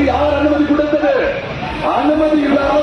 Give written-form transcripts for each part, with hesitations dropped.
அதுக்கு யார் அனுமதி கொடுத்தது? அனுமதி இல்லாம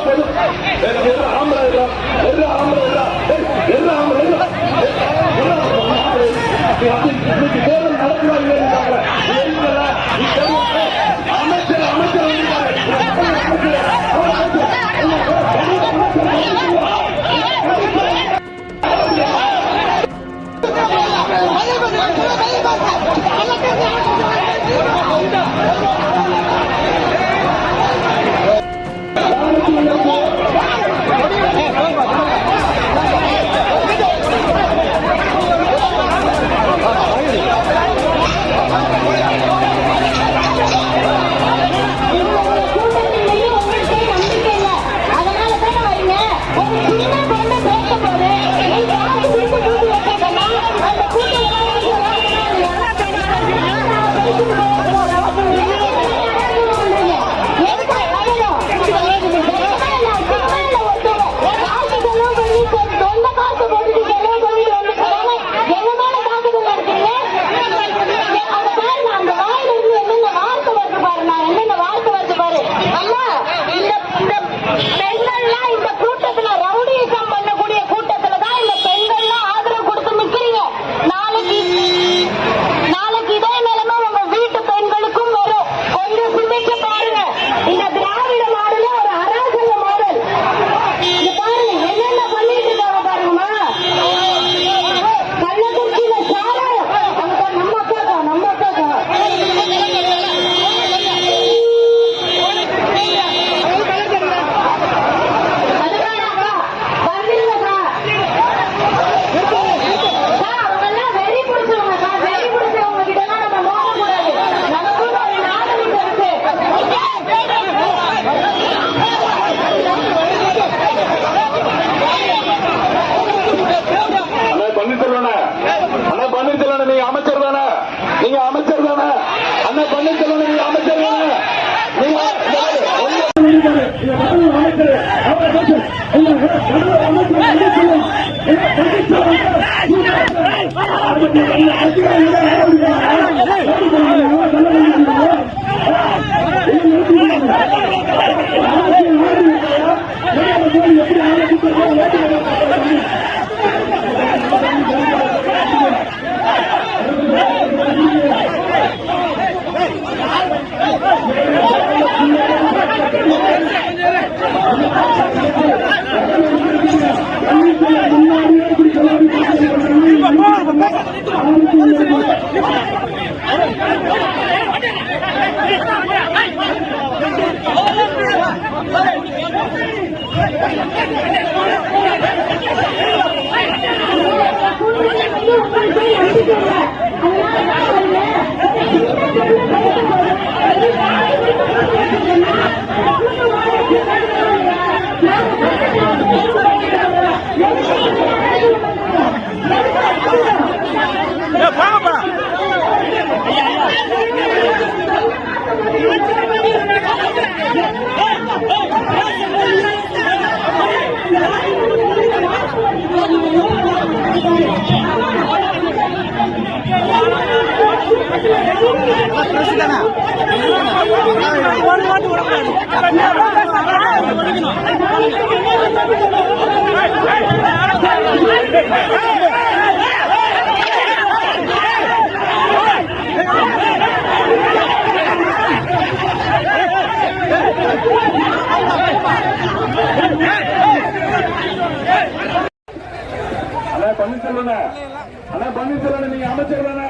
அமைச்சர் பன்னீர்செல்வன் நீங்க அமைச்சர் தானே?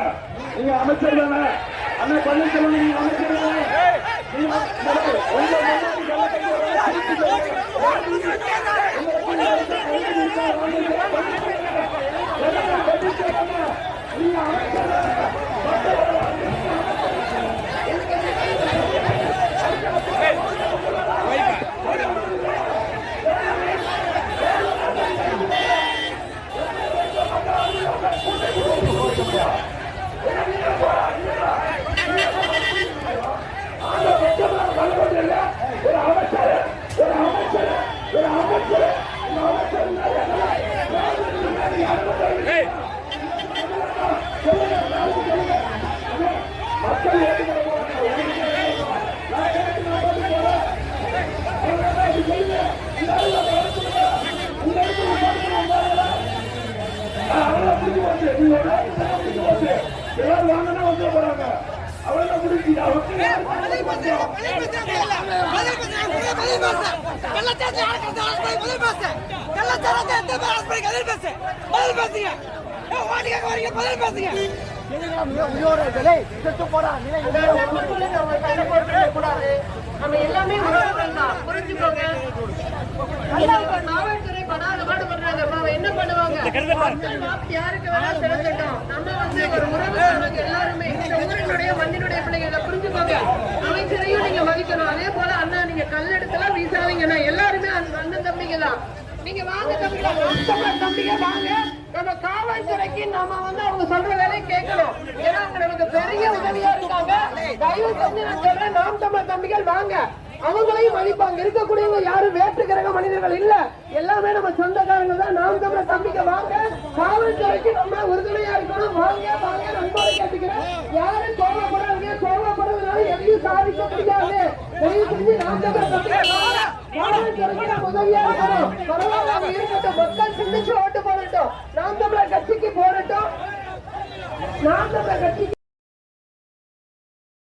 நீங்க அமைச்சர் தானே? அண்ணா பன்னீர்செல்வன் நீங்க அமைச்சர் தானே? எல்லாரும் வாங்கினா வந்து போறாங்க. அவ்வளவுதான் முடிஞ்சு. நம்ம எல்லாமே புரிஞ்சுக்கோங்க. காவல்துறை படாத பண்றாங்க. என்ன பண்ணுவாங்க? யாருக்கு வேணா செலுத்தட்டும். நம்ம ஒரு உறவு எல்லாருமே இந்த ஊரினுடைய மண்ணினுடைய பிள்ளைகளை புரிஞ்சுக்கோங்க. அமைச்சரையும் நீங்க மதிக்கணும். அதே போல அண்ணா நீங்க கல்லெடுத்தெல்லாம் வீசாதீங்கன்னா எல்லாருமே அண்ணன் தம்பிங்க தான். நீங்க வாங்க தம்பிங்க வாங்க. நம்ம காவல்துறைக்கு நாம அவங்க சொல்ற வேலையை கேட்கணும். ஏன்னா அவங்க நமக்கு பெரிய உதவியா இருக்காங்க. தயவு செஞ்சு நான் சொல்றேன், நாம் தமிழ் தம்பிகள் வாங்க. அவங்களையும் மதிப்பாங்க. இருக்கக்கூடியவங்க யாரும் வேற்று கிரக மனிதர்கள் இல்ல, எல்லாமே நம்ம சொந்தக்காரங்க தான். நாம் தமிழ் தம்பிக்க வாங்க. காவல்துறைக்கு நம்ம உறுதுணையா இருக்கணும். வாங்க வாங்க நண்பரை கேட்டுக்கிறேன். யாரும் கோவப்படாதீங்க. கோவப்படுறதுனால எதையும் சாதிக்க முடியாது. தயவு செஞ்சு நாம் தமிழ் தம்பிக்க வாங்க. காவல்துறைக்கு நம்ம உதவியா இருக்கணும். பரவாயில்ல இருக்கட்டும். மக்கள்